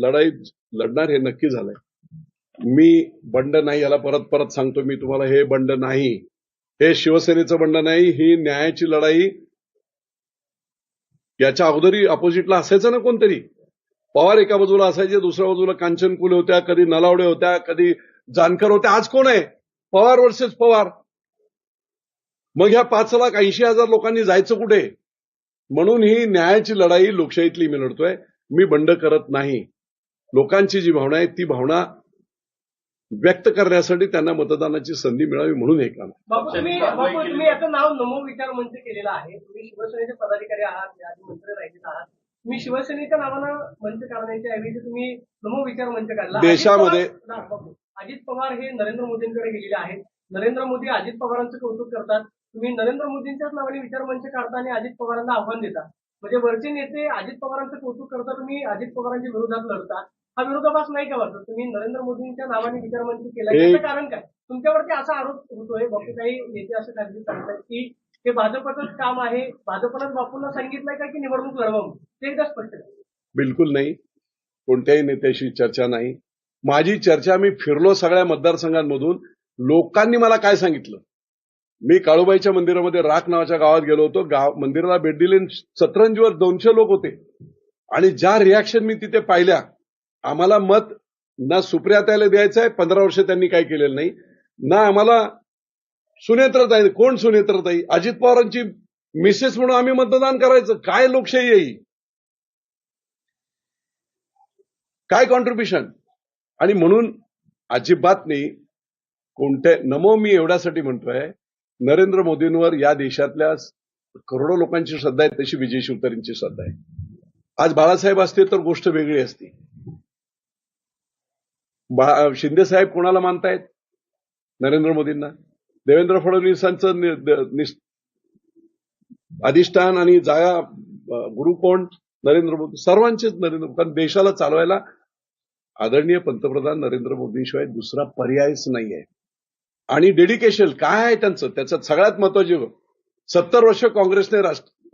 लढाई लढणार हे नक्की झालंय. मी बंड नाही, याला परत परत सांगतो मी तुम्हाला, हे बंड नाही, हे शिवसेनेचं बंड नाही, ही न्यायाची लढाई. याच्या अगोदरी अपोजिटला असायचं ना कोणतरी. पवार एका बाजूला असायचे, दुसऱ्या बाजूला कांचनकुले होत्या, कधी नलावडे होत्या, कधी जानकर होत्या. आज कोण आहे? पवार वर्सेस पवार. मग ह्या 5,80,000 लोकांनी जायचं कुठे? म्हणून ही न्यायाची लढाई लोकशाहीतली मी लढतोय. मी बंड करत नाही. लोकांची जी भावना आहे ती भावना व्यक्त करण्यासाठी त्यांना मतदानाची संधी मिळावी म्हणून हे काम. बापू तुम्ही याचं नाव नमो विचार मंच केलेलं आहे. तुम्ही शिवसेनेचे पदाधिकारी आहात, आधी मंत्री राहिलेत आहात. तुम्ही शिवसेनेच्या नावानं मंच काढण्याच्या ऐवजी तुम्ही नमो विचार मंच काढला. देशामध्ये अजित पवार हे नरेंद्र मोदींकडे गेलेले आहेत. नरेंद्र मोदी अजित पवारांचं कौतुक करतात. तुम्ही नरेंद्र मोदींच्याच नावाने विचार मंच काढता आणि अजित पवारांना आव्हान देता. म्हणजे वरचे नेते अजित पवारांचं कौतुक करता, तुम्ही अजित पवारांच्या विरोधात लढता. हा विरोधाभास नाही का वाटत? तुम्ही नरेंद्र मोदींच्या नावाने विचार मंच केला, याचं कारण काय? तुमच्यावरती असा आरोप होतोय, बापू काही नेते असं खासगी सांगतात की हे भाजपचंच काम आहे, भाजपनंच बापूंना सांगितलंय का की निवडणूक लढवा, ते एकदा स्पष्ट करा. बिलकुल नाही, कोणत्याही नेत्याशी चर्चा नाही. माझी चर्चा, मी फिरलो सगळ्या मतदारसंघांमधून, लोकांनी मला काय सांगितलं. मी काळूबाईच्या मंदिरामध्ये राख नावाच्या गावात गेलो होतो. मंदिराला भेट दिली, सतरंजीवर 200 लोक होते. आणि ज्या रिॲक्शन मी तिथे पाहिल्या, आम्हाला मत ना सुप्रियाताईला द्यायचं आहे, 15 वर्ष त्यांनी काय केलेलं नाही, ना आम्हाला सुनेत्रताई. कोण सुनेत्रताई? अजित पवारांची मिसेस म्हणून आम्ही मतदान करायचं. काय लोकशाही आहे? काय कॉन्ट्रीब्युशन? आणि म्हणून अजिबात नाही. कोणत्या नमो मी एवढ्यासाठी म्हणतोय, नरेंद्र मोदींवर या देशातल्या करोडो लोकांची श्रद्धा आहे, तशी विजय शिवतारेंची श्रद्धा आहे. आज बाळासाहेब असते तर गोष्ट वेगळी असती. शिंदे साहेब कोणाला मानतायत? नरेंद्र मोदींना. देवेंद्र फडणवीसांचं अधिष्ठान आणि जागा गुरु कोण? नरेंद्र मोदी. सर्वांचेच नरेंद्र. कारण देशाला चालवायला आदरणीय पंतप्रधान नरेंद्र मोदींशिवाय दुसरा पर्यायच नाहीये. आणि डेडिकेशन काय आहे त्यांचं? त्याच्यात सगळ्यात महत्वाची, 70 वर्ष काँग्रेसने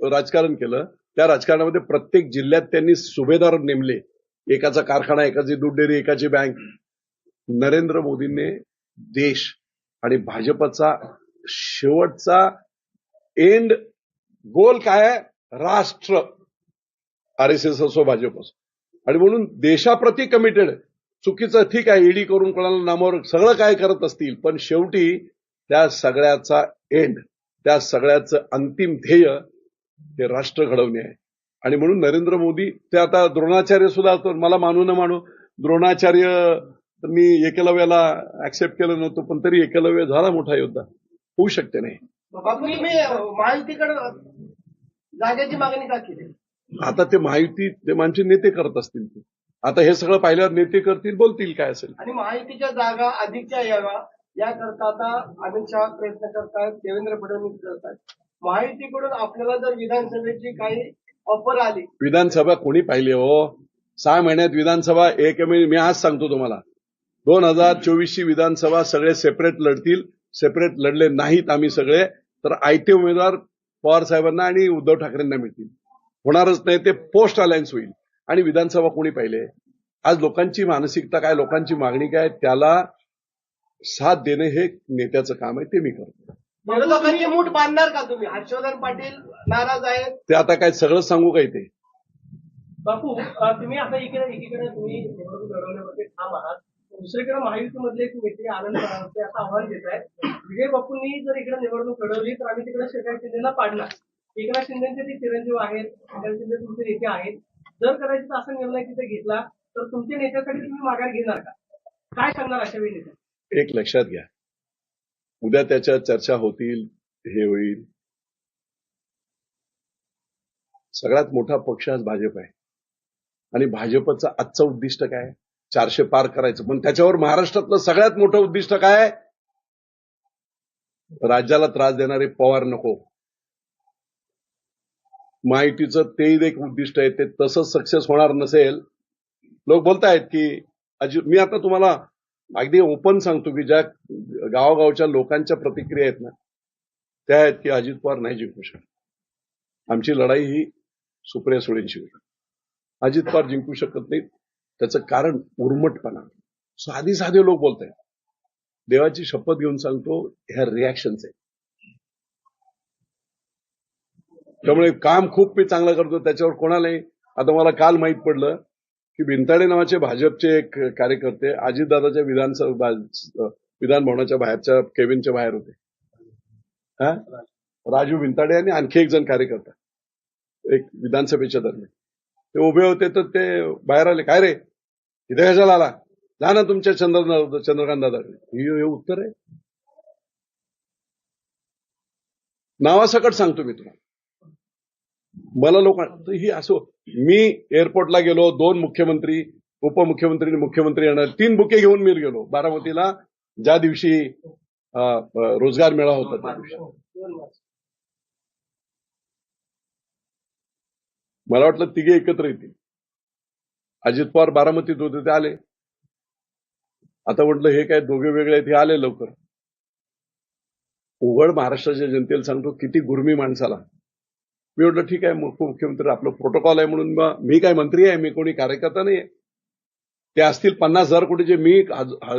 राजकारण केलं. त्या राजकारणामध्ये प्रत्येक जिल्ह्यात त्यांनी सुभेदार नेमले. एकाचा कारखाना, एकाची दूध डेअरी, एकाची बँक. नरेंद्र मोदींनी देश आणि भाजपचा शेवटचा एंड गोल काय आहे? राष्ट्र. आरएसएस असो, भाजप असो. आणि म्हणून देशाप्रती कमिटेड. चुकीचं ठीक आहे, ईडी करून कोणाला नामावर सगळं काय करत असतील, पण शेवटी त्या सगळ्याचा एंड, त्या सगळ्याचं अंतिम ध्येय हे राष्ट्र घडवणे आहे. आणि म्हणून नरेंद्र मोदी, ते आता द्रोणाचार्य सुद्धा, मला मानू न मानू, द्रोणाचार्य मी एकलव्याला ऍक्सेप्ट केलं नव्हतं, पण तरी एकलव्य झाला मोठा योद्धा. होऊ शकते नाही. महायुतीकडे जागेची मागणी का केली? आता ते महायुती, ते मानचे नेते करत असतील. ते आता हे सगळं पाहिल्यावर नेते करतील, बोलतील काय असेल. आणि महायुतीच्या जागा अधिकच्या याव्या याकरता आता अमित शहा प्रयत्न करतात, देवेंद्र फडणवीस करतात. महायुतीकडून आपल्याला जर विधानसभेची काही ऑफर आली, विधानसभा कोणी पाहिली हो? 6 महिन्यात विधानसभा एक. मी आज सांगतो तुम्हाला, 2024ची विधानसभा सगळे सेपरेट लढतील. सेपरेट लढले नाहीत आम्ही सगळे, तर आयते उमेदवार पवार साहेबांना आणि उद्धव ठाकरेंना मिळतील. होणारच नाही, ते पोस्ट अलायन्स होईल. आणि विधानसभा कोणी पाहिले? आज लोकांची मानसिकता काय, लोकांची मागणी काय, त्याला साथ देणे हे नेत्याचं काम आहे, ते मी करतो. विरोधकांची मूठ बांधणार का तुम्ही? हर्षवर्धन पाटील नाराज आहेत, ते आता काय सगळं सांगू काय ते? बापू तुम्ही आता एकीकडे तुम्ही निवडणूक लढवण्यामध्ये ठाम आहात, दुसरीकडे महायुतीमधले एक नेते आनंद पवार असं आव्हान देत आहेत, विजय बापूंनी जर इकडे निवडणूक लढवली तर आम्ही तिकडे एकनाथ शिंदेला पाडणार. एकनाथ शिंदेचे ते चिरंजीव आहेत, एकनाथ शिंदे तुमचे नेते आहेत. जर कदाचित असा निर्णय तिथे घेतला तर तुमच्या नेत्यासाठी तुम्ही माघार घेणार का? काय सांगणार अशा वेळी नेत्या? एक लक्षात घ्या, उद्या त्याच्या चर्चा होतील, हे होईल. सगळ्यात मोठा पक्ष आज भाजप आहे. आणि भाजपचं आजचं उद्दिष्ट काय? 400 पार करायचं. पण त्याच्यावर महाराष्ट्रातलं सगळ्यात मोठं उद्दिष्ट काय? राज्याला त्रास देणारे पवार नको. महायुतीचं तेही एक उद्दिष्ट आहे. ते तसंच सक्सेस होणार नसेल. लोक बोलतायत की मी आता तुम्हाला अगदी ओपन सांगतो की ज्या गावोगावच्या लोकांच्या प्रतिक्रिया आहेत ना, त्या आहेत की अजित पवार नाही जिंकू शकत. आमची लढाई ही सुप्रिया सुळेंशी होती. अजित पवार जिंकू शकत नाहीत. त्याचं कारण उर्मटपणा. साधे लोक बोलतायत. देवाची शपथ घेऊन सांगतो, ह्या रिॲक्शन्स आहेत. त्यामुळे काम खूप मी चांगलं करतो, त्याच्यावर कोणालाही. आता मला काल माहित पडलं की भिंताडे नावाचे भाजपचे एक कार्यकर्ते अजितदादाच्या विधान भवनाच्या बाहेरच्या केबिनच्या बाहेर होते. हा? राजू भिंताडे आणि आणखी एक जण कार्यकर्ता एक विधानसभेच्या दरम्यान ते उभे होते, तर ते बाहेर आले. काय रे, इथे कशाला आला? जा ना तुमच्या चंद्रकांत दादा. हे उत्तर आहे. नावासकट सांगतो मी तुम्हाला. मला लोकांना ही असो, मी एअरपोर्टला गेलो, 2 मुख्यमंत्री, उपमुख्यमंत्री आणि मुख्यमंत्री येणार, 3 बुके घेऊन मी गेलो बारामतीला, ज्या दिवशी रोजगार मेळावा होता त्या दिवशी. मला वाटलं तिघे एकत्र येतील. अजित पवार बारामतीत होते, ते आले. आता म्हटलं हे काय दोघे वेगळे आहेत, हे आले लवकर. उघड महाराष्ट्राच्या जनतेला सांगतो, किती गुरमी माणसाला. मी म्हटलं ठीक आहे, उपमुख्यमंत्री आपलं प्रोटोकॉल आहे म्हणून मी काय मंत्री आहे, मी कोणी कार्यकर्ता नाही आहे. ते असतील 50,000 कोटीचे, मी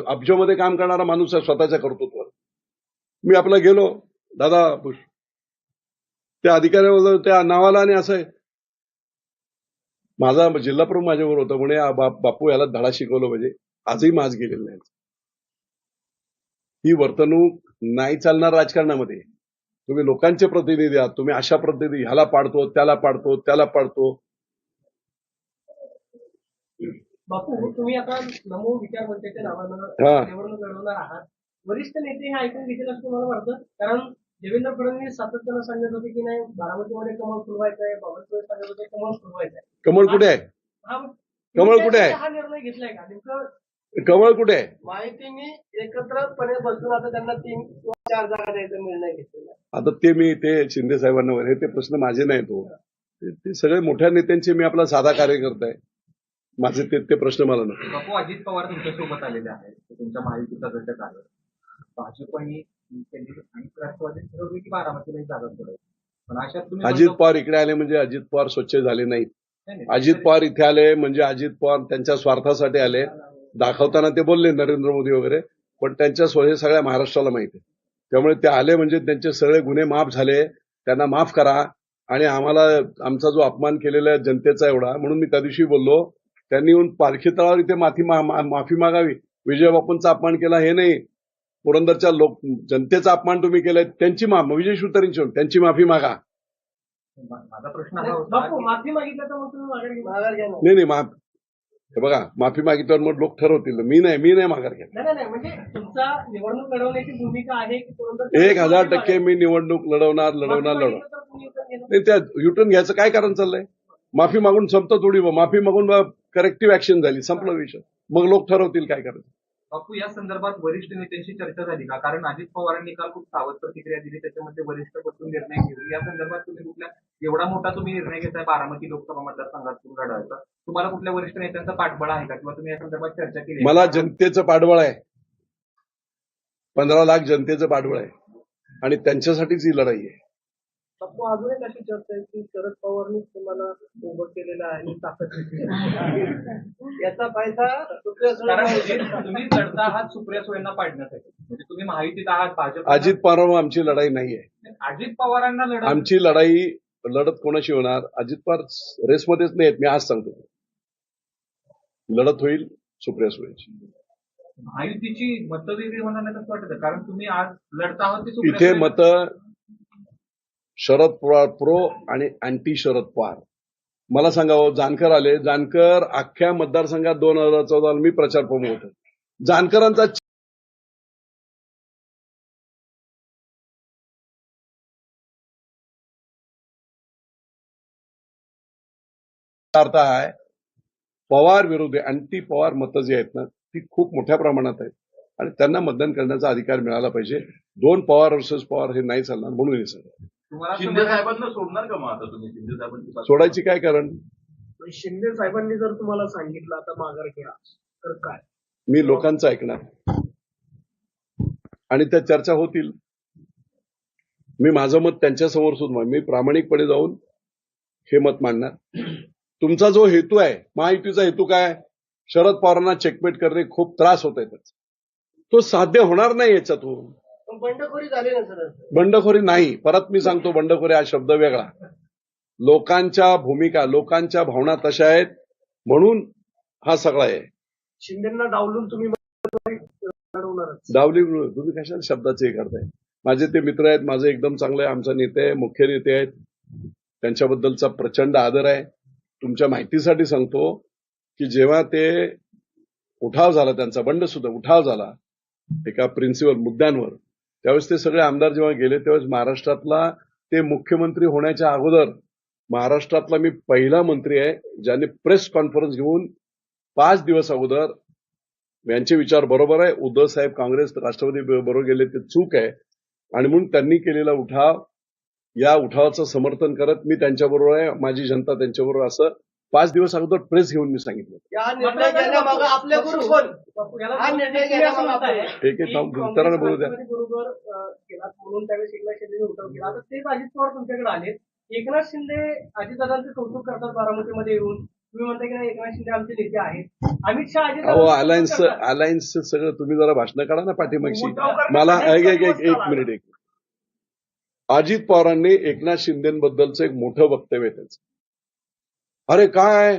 अब्जमध्ये काम करणारा माणूस आहे स्वतःच्या कर्तृत्वावर. मी आपला गेलो, दादा त्या अधिकाऱ्यावर त्या नावाला आणि असं आहे. माझा जिल्हा प्रमुख माझ्यावर होता, म्हणे बापू याला धडा शिकवलं पाहिजे. आजही माज गेलेलं नाही. ही वर्तणूक नाही चालणार राजकारणामध्ये. तुम्ही लोकांचे प्रतिनिधी आहात, तुम्ही अशा प्रतिनिधी ह्याला पाडतो, त्याला पाडतो, त्याला पाडतो. बापू, तुम्ही आता नमो विचार मंचाच्या नावानं निवडणूक लढवणार आहात. वरिष्ठ नेते हे ऐकून घेतील असं तुम्हाला वाटतं? कारण देवेंद्र फडणवीस सातत्यानं सांगत होते की नाही, बारामतीमध्ये कमळ फुलवायचं आहे, बावनकुळे सांगत होते कमळ फुलवायचं आहे. कमळ कुठे आहे? कमळ कुठे आहे? हा निर्णय घेतलाय का नेमकं? कमळ कुठे आहे? माहितीने एकत्रपणे बसून आता त्यांना 3 किंवा 4 जागा द्यायचा निर्णय घेतलेला. आता ते शिंदे साहेबांना हे ते प्रश्न माझे नाहीत. ते सगळे मोठ्या नेत्यांचे, मी आपला साधा कार्यकर्ता आहे. माझे ते प्रश्न मला नको. बापू, अजित पवार तुमच्यासोबत आलेले आहेत, तुमच्या महायुतीचा घटक आहे. भाजपने आणि राष्ट्रवादी ठरवली की बारामतीला जागा सोडायची, पण अशात तुम्ही अजित पवार इकडे आले म्हणजे अजित पवार स्वच्छ झाले नाहीत. अजित पवार इथे आले म्हणजे अजित पवार त्यांच्या स्वार्थासाठी आले. दाखवताना ते बोलले नरेंद्र मोदी वगैरे, पण त्यांच्या हे सगळ्या महाराष्ट्राला माहिती आहे. त्यामुळे ते आले म्हणजे त्यांचे सगळे गुन्हे माफ झाले. त्यांना माफ करा. आणि आम्हाला आमचा जो अपमान केलेला आहे जनतेचा एवढा, म्हणून मी त्या दिवशी बोललो, त्यांनी येऊन पालखी तळावर इथे माफी मागावी. विजयबापूंचा अपमान केला हे नाही, पुरंदरच्या जनतेचा अपमान तुम्ही केलाय, त्यांची विजय शिवतारेंची त्यांची माफी मागा. माझा प्रश्न हा होता, बापू माफी मागितलं तर मग तुम्ही माघार घ्या. नाही हे बघा, माफी मागितल्यावर मग लोक ठरवतील. मी नाही माघार घ्या. नाही, म्हणजे तुमचा निवडणूक लढवण्याची भूमिका आहे की पुरंदर 1000% मी निवडणूक लढवणार. नाही, त्या युटर्न घ्यायचं काय कारण चाललंय? माफी मागून संपतं थोडी. माफी मागून करेक्टिव्ह ऍक्शन झाली, संपला विषय. मग लोक ठरवतील काय करायचं. बापू, या संदर्भात वरिष्ठ नेत्यांशी चर्चा झाली का? कारण अजित पवारांनी काल खूप सावध प्रतिक्रिया दिली, त्याच्यामध्ये वरिष्ठ बसून निर्णय घेतले. या संदर्भात तुम्ही कुठल्या, एवढा मोठा तुम्ही निर्णय घेताय बारामती लोकसभा मतदारसंघातून लढवायचा, तुम्हाला कुठल्या वरिष्ठ नेत्यांचा पाठबळ आहे का, किंवा तुम्ही या संदर्भात चर्चा केली? मला जनतेचं पाठबळ आहे. 15 लाख जनतेचं पाठबळ आहे आणि त्यांच्यासाठीच ही लढाई आहे. बापू, अजून एक अशी चर्चा आहे की शरद पवारनी तुम्हाला सोबत केलेला आहे, ताकद याचा फायदा तुम्ही लढता आहात सुप्रिया सुळेंना पाडण्यासाठी, म्हणजे तुम्ही माहितीत आहात भाजप. अजित पवार आमची लढाई नाहीये. अजित पवारांना आमची लढाई लढत कोणाशी होणार? अजित पवार रेसमध्येच नाहीत. मी आज सांगतो, लढत होईल सुप्रिया सुळेंची. महायुतीची मतं वेगळी होणार नाही असं वाटतं, कारण तुम्ही आज लढता आहात इथे मतं शरद पवार प्रो आणि अँटी शरद पवार. मला सांगावं, जानकर आले. जानकर अख्ख्या मतदारसंघात 2014 मी प्रचार प्रमुख होतो. जानकरांचा अर्थ आहे पवार विरोधी अँटी पवार मतं जी आहेत ना, ती खूप मोठ्या प्रमाणात आहेत आणि त्यांना मतदान करण्याचा अधिकार मिळाला पाहिजे. 2 पवार वर्सेस पवार हे नाही चालणार, म्हणून हे सगळं. शिंदे साहेबांना सोडणार का मग आता तुम्ही? शिंदे साहेबांची सोडायची काय कारण? शिंदे साहेबांनी जर तुम्हाला सांगितलं आता माघार घ्या तर काय? मी लोकांचं ऐकणार आणि त्या चर्चा होतील. मी माझं मत त्यांच्यासमोर सुद्धा मी प्रामाणिकपणे जाऊन हे मत मांडणार. तुमचा जो हेतू आहे, महायुतीचा हेतू काय? शरद पवारांना चेकमेट करणे खूप त्रास होत आहे. तो साध्य होणार नाही याच्यातून. पण बंडखोरी झाली ना सर. बंडखोरी नाही, परत मी सांगतो, बंडखोरी हा शब्द वेगळा. लोकांच्या भूमिका, लोकांच्या भावना तशा आहेत म्हणून हा सगळा आहे. शिंदेना डावलून तुम्ही लढवणारच. डावली तुम्ही कशाला शब्दाचे हे करताय. माझे ते मित्र आहेत, माझे एकदम चांगले आहे, आमचा नेते आहे, मुख्य नेते आहेत, त्यांच्याबद्दलचा प्रचंड आदर आहे. तुमच्या माहितीसाठी सांगतो की जेव्हा ते उठाव झाला, त्यांचा बंड सुद्धा उठाव झाला एका प्रिन्सिपल मुद्द्यांवर, त्यावेळेस ते सगळे आमदार जेव्हा गेले त्यावेळेस महाराष्ट्रातला ते मुख्यमंत्री होण्याच्या अगोदर महाराष्ट्रातला मी पहिला मंत्री आहे ज्याने प्रेस कॉन्फरन्स घेऊन 5 दिवस अगोदर यांचे विचार बरोबर आहे, उद्धव साहेब काँग्रेस राष्ट्रवादी बरोबर गेले ते चूक आहे आणि म्हणून त्यांनी केलेला उठाव, या उठावाचं समर्थन करत मी त्यांच्याबरोबर आहे, माझी जनता त्यांच्याबरोबर, असं 5 दिवस अगोदर प्रेस घेऊन मी सांगितलं. या निर्णय घेण्यामागे आपल्या गुरु कोण? हा निर्णय घेण्यामागे ठीक आहे, उत्तरानं बोलू द्या. बरोबर केला म्हणून त्यावेळेस एकनाथ शिंदे उठाव केला. आता तेच अजित पवार तुमच्याकडे आले. एकनाथ शिंदे अजितदादांचं कौतुक करतात बारामतीमध्ये येऊन. तुम्ही म्हणता की नाही एकनाथ शिंदे आमचे नेते आहेत. अमित शहा अहो, अलायन्स सगळं तुम्ही जरा भाषणं काढा ना पाठीमागची. मला एक मिनिट. अजित पवारांनी एकनाथ शिंदेबद्दलचं एक मोठं वक्तव्य त्याचं. अरे काय,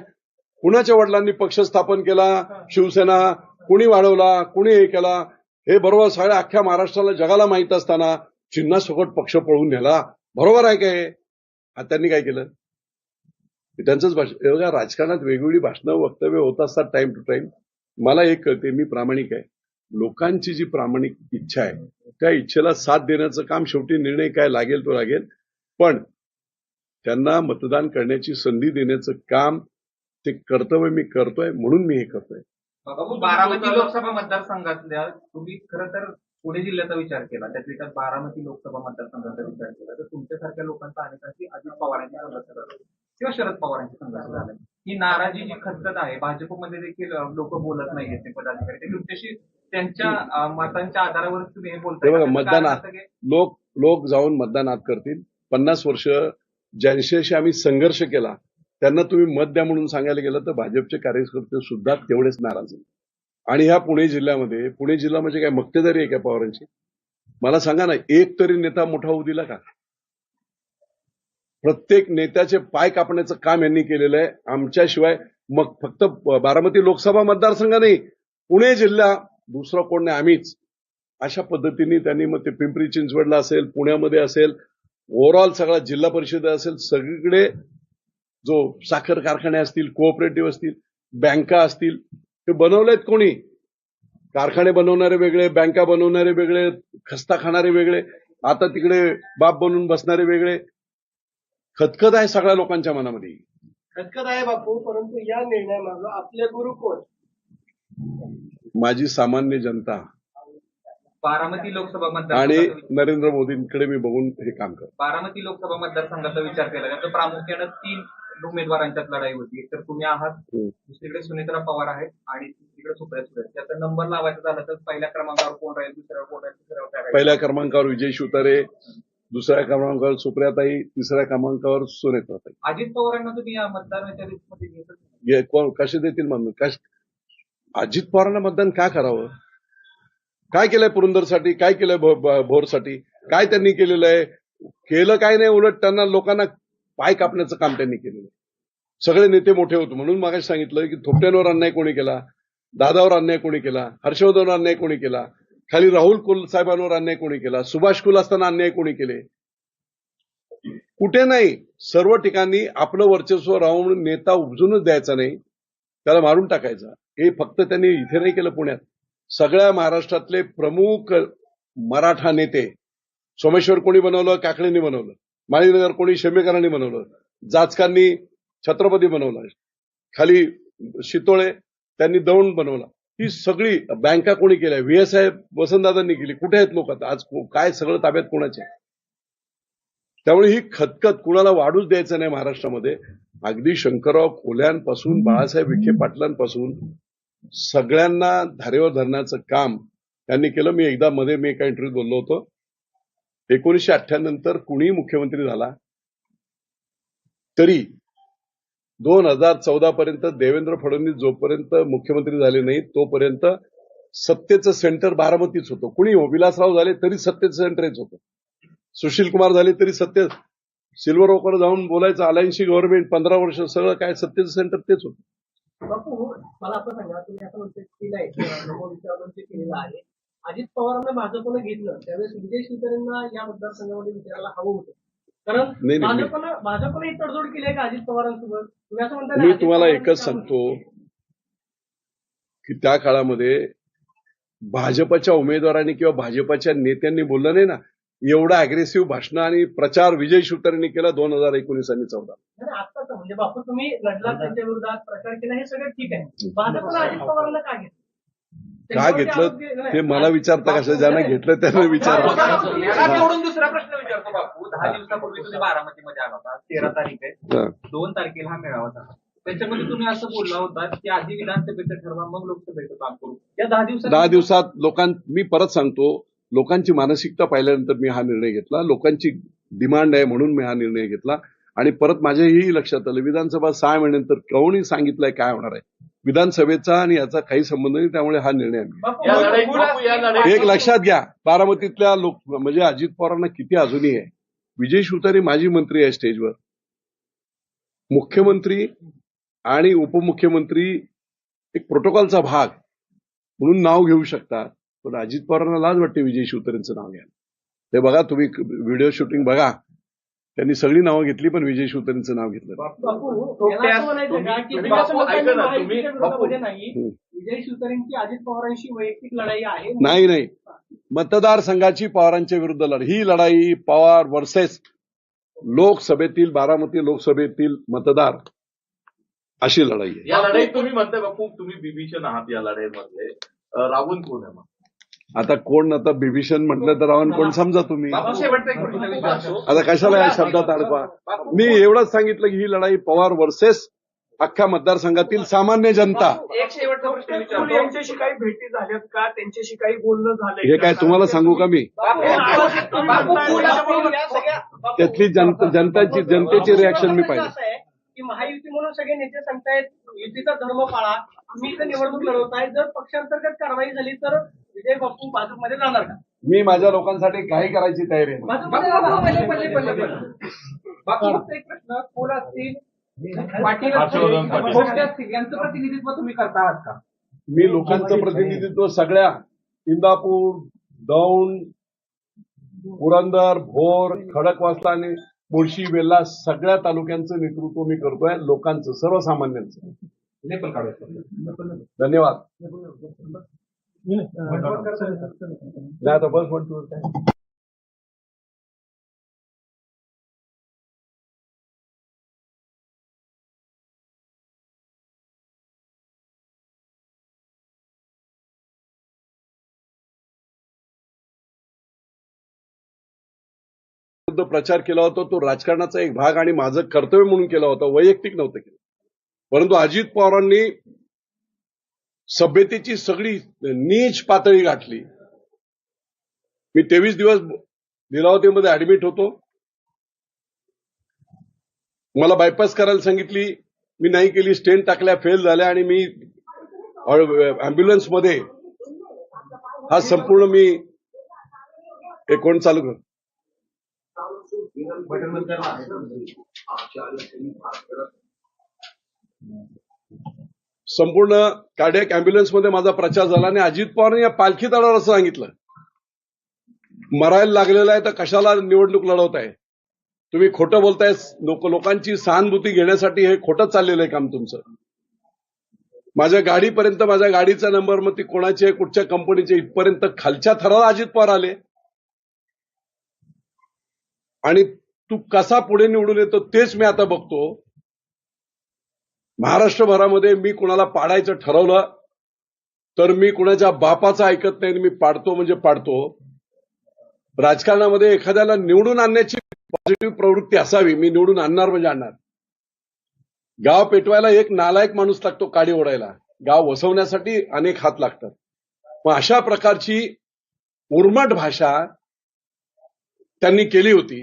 कुणाच्या वडिलांनी पक्ष स्थापन केला, शिवसेना कुणी वाढवला, कुणी हे केला, हे बरोबर सगळ्या अख्ख्या महाराष्ट्राला जगाला माहित असताना चिन्हासकट पक्ष पळून नेला, बरोबर आहे काय? त्यांनी काय केलं? त्यांचंच भाषण. बघा, राजकारणात वेगवेगळी भाषणं वक्तव्य होत असतात टाइम टू टाइम. मला एक कळते, मी प्रामाणिक आहे. लोकांची जी प्रामाणिक इच्छा आहे त्या इच्छेला साथ देण्याचं काम, शेवटी निर्णय काय लागेल तो लागेल, पण त्यांना मतदान करण्याची संधी देण्याचं काम, ते कर्तव्य मी करतोय म्हणून मी हे करतोय. बारामती लोकसभा मतदारसंघातल्या तुम्ही खरं तर पुणे जिल्ह्याचा विचार केला, त्यात बारामती लोकसभा मतदारसंघाचा विचार केला तर तुमच्यासारख्या लोकांचा अनेकांची अजित पवारांची संघर्ष झाला किंवा शरद पवारांची संघर्ष झाला. ही नाराजी जी खतखत आहे, भाजपमध्ये देखील लोक बोलत नाहीयेत ते पदाधिकारी, ते तुमच्याशी त्यांच्या मतांच्या आधारावर तुम्ही हे बोलताय. मतदानात लोक जाऊन मतदानात करतील. 50 वर्ष ज्यांच्याशी आम्ही संघर्ष केला त्यांना तुम्ही मत द्या म्हणून सांगायला गेलं तर भाजपचे कार्यकर्ते सुद्धा तेवढेच नाराज आहेत. आणि ह्या पुणे जिल्ह्यामध्ये, पुणे जिल्हा म्हणजे काय मक्तेदारी आहे का पवारांची? मला सांगा ना, एक तरी नेता मोठा होऊ दिला का? प्रत्येक नेत्याचे पाय कापण्याचं काम यांनी केलेलं आहे. आमच्याशिवाय मग फक्त बारामती लोकसभा मतदारसंघ नाही, पुणे जिल्हा दुसरा कोण नाही, आम्हीच. अशा पद्धतीने त्यांनी मग ते पिंपरी चिंचवडला असेल, पुण्यामध्ये असेल, ओव्हरऑल सगळा जिल्हा परिषद असेल, सगळीकडे जो साखर कारखाने असतील, कोऑपरेटिव्ह असतील, बँका असतील, ते बनवलेत कोणी? कारखाने बनवणारे वेगळे, बँका बनवणारे वेगळे, खस्ता खाणारे वेगळे, आता तिकडे बाप बनून बसणारे वेगळे. खतखत आहे सगळ्या लोकांच्या मनामध्ये. खतखत आहे बापू, परंतु या निर्णयामागे आपले गुरु कोण? माझी सामान्य जनता बारामती लोकसभा आणि मतदारसंघाचा नरेंद्र मोदींकडे मी बघून हे काम करतो. बारामती लोकसभा मतदारसंघाचा विचार केला तर प्रामुख्यानं 3 उमेदवारांच्यात लढाई होती. तर तुम्ही आहात, दुसरीकडे सुनेत्रा पवार आहेत आणि तिसरीकडे सुप्रिया सुळे. त्याचा नंबर लावायचा झाला तर पहिल्या क्रमांकावर कोण राहील, दुसऱ्यावर कोण राहील, तिसऱ्यावर काय राहील? पहिल्या क्रमांकावर विजय शिवतारे, दुसऱ्या क्रमांकावर सुप्रियाताई, तिसऱ्या क्रमांकावर सुनेत्राताई. अजित पवारांना तुम्ही या मतदानाच्या लिस्टमध्ये घेतलं? कोण कसे देतील म्हणून? अजित पवारांना मतदान का करावं? काय केलंय पुरंदरसाठी, काय केलंय भोरसाठी, काय त्यांनी केलेलं आहे? केलं काय नाही, उलट त्यांना लोकांना पाय कापण्याचं काम त्यांनी केलेलं आहे. सगळे नेते मोठे होते म्हणून मागे सांगितलं की थोपट्यांवर अन्याय कोणी केला, दादावर अन्याय कोणी केला, हर्षवर्धनवर अन्याय कोणी केला, खाली राहुल कुल साहेबांवर अन्याय कोणी केला, सुभाष कुल असताना अन्याय कोणी केले? कुठे नाही. सर्व ठिकाणी आपलं वर्चस्व राहून नेता उपजूनच द्यायचा नाही, त्याला मारून टाकायचा. हे फक्त त्यांनी इथे नाही केलं, पुण्यात सगळ्या महाराष्ट्रातले प्रमुख मराठा नेते, सोमेश्वर कोणी बनवलं, काकडेंनी बनवलं, माळीनगर कोणी शेमेकरांनी बनवलं, जाचकांनी छत्रपती बनवला, खाली शितोळे त्यांनी दौंड बनवला, ही सगळी बँका कोणी केल्या, VSI वसंतदादांनी केली. कुठे आहेत लोक आता? आज काय सगळं ताब्यात कोणाचे? त्यामुळे ही खतखत कुणाला वाढूच द्यायचं नाही महाराष्ट्रामध्ये. अगदी शंकरराव खोल्यांपासून बाळासाहेब विखे पाटलांपासून सगळ्यांना धारेवर धरण्याचं काम त्यांनी केलं. मी एकदा मध्ये एका इंटरव्ह्यूत बोललो होतो, 1998 नंतर कुणीही मुख्यमंत्री झाला तरी 2014 पर्यंत देवेंद्र फडणवीस जोपर्यंत मुख्यमंत्री झाले नाही तोपर्यंत सत्तेचं सेंटर बारामतीच होतं. कुणी हो, विलासराव झाले तरी सत्तेचं सेंटरच होतं. सुशील कुमार झाले तरी सत्य, सिल्वर ओकवर जाऊन बोलायचं अलायन्सची गव्हर्नमेंट 15 वर्ष सगळं काय सत्तेचं सेंटर तेच होतं. बापू मला असं सांगा, तुम्ही असं म्हणते केलं आहे केलेलं आहे. अजित पवारांना भाजपनं घेतलं त्यावेळेस विजय शिवतरेंना या मतदारसंघामध्ये विचारायला हवं होतं, कारण नाही, नाही. भाजपनं ही तडजोड केली आहे का अजित पवारांसोबत? तुम्ही असं म्हणता मी तुम्हाला एकच सांगतो की त्या काळामध्ये भाजपच्या उमेदवारांनी किंवा भाजपच्या नेत्यांनी बोललं नाही ना, एवढं अग्रेसिव्ह भाषण आणि प्रचार विजय शिवतरेंनी केला 2019 आणि 14. आत्ताच म्हणजे बापू तुम्ही लढला त्यांच्या विरोधात प्रचार केला हे सगळं ठीक आहे, भाजपनं अजित पवारांना का घेतलं? का घेतलं ते मला विचारता कसं, ज्यांना घेतलं त्यांना विचारा. जोडून दुसरा प्रश्न विचारतो बापू. 10 दिवसापूर्वी तुम्ही बारामतीमध्ये आला होता. 13 तारीख आहे, 2 तारखेला हा मेळावा झाला. त्याच्यामध्ये तुम्ही असं बोलला होता की आधी विधानसभेचं ठरवा मग लोकसभेचं काम करू. या 10 दिवसात मी परत सांगतो, लोकांची मानसिकता पाहिल्यानंतर मी हा निर्णय घेतला. लोकांची डिमांड आहे म्हणून मी हा निर्णय घेतला. आणि परत माझ्याही लक्षात आलं, विधानसभा 6 महिन्यानंतर कोणी सांगितलंय काय होणार आहे. विधानसभेचा आणि याचा काही संबंध नाही, त्यामुळे हा निर्णय आम्ही. एक लक्षात घ्या, बारामतीतल्या लोक म्हणजे अजित पवारांना किती अजूनही आहे. विजय शिवतारे माजी मंत्री आहे स्टेजवर, मुख्यमंत्री आणि उपमुख्यमंत्री एक प्रोटोकॉलचा भाग म्हणून नाव घेऊ शकतात, पण अजित पवारांना लाज वाटते विजय शिवतारेंचं नाव घ्या. ते बघा, तुम्ही व्हिडिओ शूटिंग बघा, त्यांनी सगळी नावं घेतली पण विजय शिवतारेंचं नाव घेतलं. विजय शिवतरेंची अजित पवारांशी वैयक्तिक लढाई आहे? नाही, मतदारसंघाची पवारांच्या विरुद्ध लढाई. ही लढाई पवार वर्सेस लोकसभेतील, बारामती लोकसभेतील मतदार अशी लढाई आहे. या लढाईत तुम्ही म्हणताय बापू तुम्ही बिभीषण आहात या लढाईमध्ये, रावण कोण आहे मग? आता कोण, आता बिभीषण म्हटलं तर रावण कोण समजा तुम्ही. शेवटचा एक प्रश्न विचारतो. आता कशाला या शब्दात अडकवा. मी एवढंच सांगितलं की ही लढाई पवार वर्सेस अख्ख्या मतदारसंघातील सामान्य जनता. एक शेवटचा प्रश्न विचारतो. यांच्याशी काही भेटी झाल्यात का? त्यांच्याशी काही बोलणं झालंय? हे काय तुम्हाला सांगू का मी? त्यातली जनतेची रिॲक्शन मी पाहिजे की महायुती म्हणून सगळे नेते सांगतायत युतीचा धर्म पाळा, तुम्ही इथं निवडणूक लढवताय, जर पक्षांतर्गत कारवाई झाली तर विजय बापू भाजपमध्ये जाणार का? मी माझ्या लोकांसाठी काही करायची तयारी आहे. बाकी फक्त एक प्रश्न, कोण असतील पाटील असतील यांचं प्रतिनिधित्व तुम्ही करता आहात का? मी लोकांचं प्रतिनिधित्व सगळ्या इंदापूर, दौंड, पुरंदर, भोर, खडकवासला आणि मुळशी, वेल्हा सगळ्या तालुक्यांचं नेतृत्व मी करतोय, लोकांचं, सर्वसामान्यांचं. धन्यवाद. आता बस म्हणतो प्रचार केला होता, तो राजकारणाचा एक भाग आणि माझं कर्तव्य म्हणून केला होता, वैयक्तिक नव्हतं केलं. परंतु अजित पवारांनी सभ्यतेची सगळी नीच पातळी गाठली. मी 23 दिवस लीलावतीमध्ये ऍडमिट होतो. मला बायपास करायला सांगितली, मी नाही केली. स्टेंट टाकल्या, फेल झाल्या आणि मी अँब्युलन्समध्ये हा संपूर्ण मी कोण चालू कर संपूर्ण कार्डियक अँब्युलन्समध्ये माझा प्रचार झाला आणि अजित पवारांनी या पालखी तळावर असं सांगितलं, मरायला लागलेला आहे तर कशाला निवडणूक लढवताय, तुम्ही खोटं बोलताय, लोकांची सहानुभूती घेण्यासाठी हे खोटं चाललेलं आहे काम तुमचं. माझ्या गाडीपर्यंत, माझ्या गाडीचा नंबर, मग ती कोणाची आहे, कुठच्या कंपनीची, इथपर्यंत खालच्या थराला अजित पवार आले. आणि तू कसा पुढे निवडून येतो तेच मी आता बघतो. महाराष्ट्रभरामध्ये मी कुणाला पाडायचं ठरवलं तर मी कुणाच्या बापाचं ऐकत नाही, मी पाडतो म्हणजे पाडतो. राजकारणामध्ये एखाद्याला निवडून आणण्याची पॉझिटिव्ह प्रवृत्ती असावी. मी निवडून आणणार म्हणजे आणणार. गाव पेटवायला एक नालायक माणूस लागतो, काडी ओढायला. गाव वसवण्यासाठी अनेक हात लागतात. मग अशा प्रकारची उर्मट भाषा त्यांनी केली होती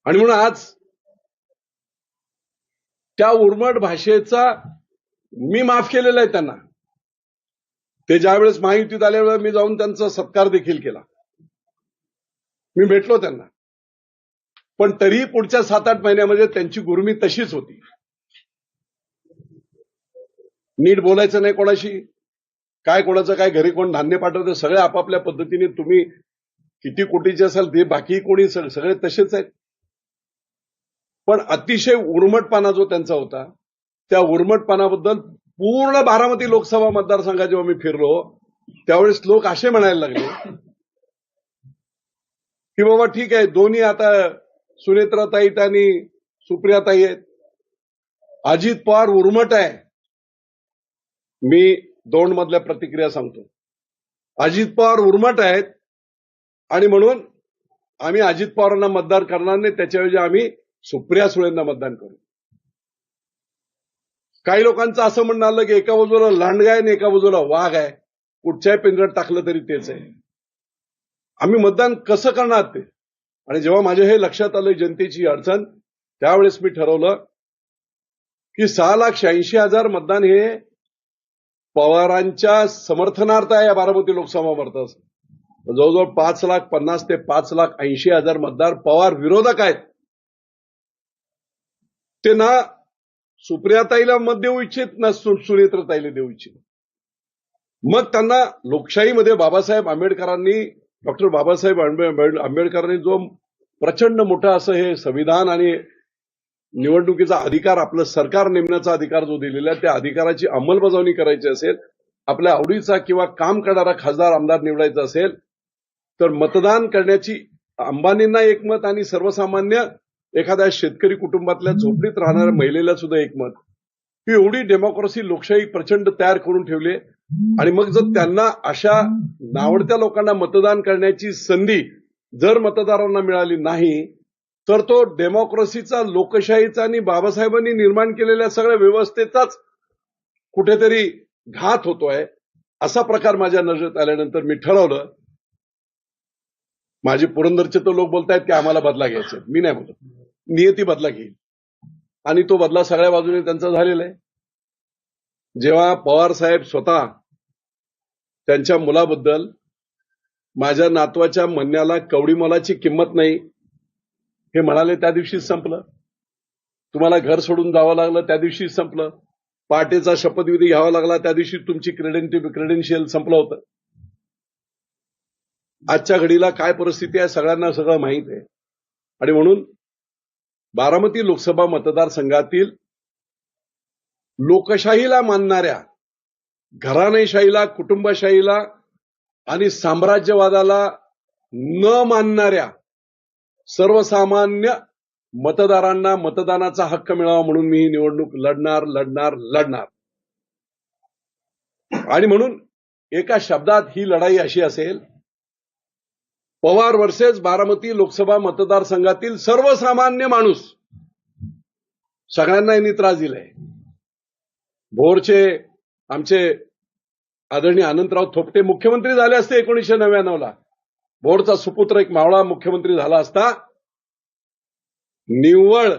आणि म्हणून आज त्या उर्मट भाषेचा मी माफ केलेला आहे त्यांना. ते ज्यावेळेस महायुतीत आल्यावेळेस मी जाऊन त्यांचा सत्कार देखील केला. मी भेटलो त्यांना. पण तरीही पुढच्या 7-8 महिन्यामध्ये त्यांची गुरमी तशीच होती. नीट बोलायचं नाही कोणाशी, काय कोणाचं काय घरी कोण धान्य पाठवतं, सगळे आपापल्या पद्धतीने. तुम्ही किती कोटीचे असाल ते बाकी कोणी सगळे तसेच आहेत. पण अतिशय उर्मटपणा जो त्यांचा होता, त्या उर्मटपणाबद्दल पूर्ण बारामती लोकसभा मतदारसंघात जेव्हा मी फिरलो त्यावेळेस लोक असे म्हणायला लागले की बाबा ठीक आहे, दोन्ही आता सुनेत्राताई आणि सुप्रियाताई आहेत, अजित पवार उर्मट आहे. मी दोन मधल्या प्रतिक्रिया सांगतो. अजित पवार उर्मट आहेत आणि म्हणून आम्ही अजित पवारांना मतदान करणार नाही, त्याच्याऐवजी आम्ही सुप्रिया सुळेंना मतदान करू. काही लोकांचं असं म्हणणं आलं की एका बाजूला लांडगा आहे आणि एका बाजूला वाघ आहे, कुठच्याही पिंजऱ्यात टाकलं तरी तेच आहे. आम्ही मतदान कसं करणार ते? आणि जेव्हा माझ्या हे लक्षात आलं जनतेची अडचण, त्यावेळेस मी ठरवलं की 6,86,000 मतदान हे पवारांच्या समर्थनार्थ आहे. या बारामती लोकसभा मतदार जवळजवळ 5,50,000 ते 5,80,000 मतदार पवार विरोधक आहेत. ते ना सुप्रियाताईला मत देऊ इच्छित ना सुनेत्रताईला देऊ इच्छित. मग त्यांना लोकशाहीमध्ये बाबासाहेब आंबेडकरांनी, डॉक्टर बाबासाहेब आंबेडकरांनी जो प्रचंड मोठा असं हे संविधान आणि निवडणुकीचा अधिकार, आपलं सरकार नेमण्याचा अधिकार जो दिलेला आहे, त्या अधिकाराची अंमलबजावणी करायची असेल, आपल्या आवडीचा किंवा काम करणारा खासदार आमदार निवडायचा असेल, तर मतदान करण्याची अंबानींना एक मत आणि सर्वसामान्य एखाद्या शेतकरी कुटुंबातल्या झोपडीत राहणाऱ्या महिलेला सुद्धा एक मत. ही एवढी डेमोक्रेसी लोकशाही प्रचंड तयार करून ठेवली. आणि मग जर त्यांना अशा नावडत्या लोकांना मतदान करण्याची संधी जर मतदारांना मिळाली नाही, तर तो डेमोक्रेसीचा, लोकशाहीचा आणि बाबासाहेबांनी निर्माण केलेल्या सगळ्या व्यवस्थेचाच कुठेतरी घात होतोय. असा प्रकार माझ्या नजरेत आल्यानंतर मी ठरवलं. माझे पुरंदरचे तर लोक बोलतायत की आम्हाला बदला घ्यायचा. मी नाही बोलत, नियती बदला घेईल आणि तो बदला सगळ्या बाजूने त्यांचा झालेला आहे. जेव्हा पवार साहेब स्वतः त्यांच्या मुलाबद्दल माझ्या नातवाच्या म्हणण्याला कवडी मोलाची किंमत नाही हे म्हणाले, त्या दिवशीच संपलं. तुम्हाला घर सोडून जावं लागलं त्या दिवशीच संपलं. पहाटेचा शपथविधी घ्यावा लागला त्या दिवशी तुमची क्रेडेन्शियल संपलं होतं. आजच्या घडीला काय परिस्थिती आहे सगळ्यांना सगळं माहीत आहे. आणि म्हणून बारामती लोकसभा मतदारसंघातील लोकशाहीला मानणाऱ्या, घराणेशाहीला, कुटुंबशाहीला आणि साम्राज्यवादाला न मानणाऱ्या सर्वसामान्य मतदारांना मतदानाचा हक्क मिळावा म्हणून मी ही निवडणूक लढणार. आणि म्हणून एका शब्दात ही लढाई अशी असेल, पवार वर्सेस बारामती लोकसभा मतदारसंघातील सर्वसामान्य माणूस. सगळ्यांना यांनी त्रास दिलाय. भोरचे आमचे आदरणीय अनंतराव थोपटे मुख्यमंत्री झाले असते 1999ला. भोरचा सुपुत्र एक मावळा मुख्यमंत्री झाला असता. निव्वळ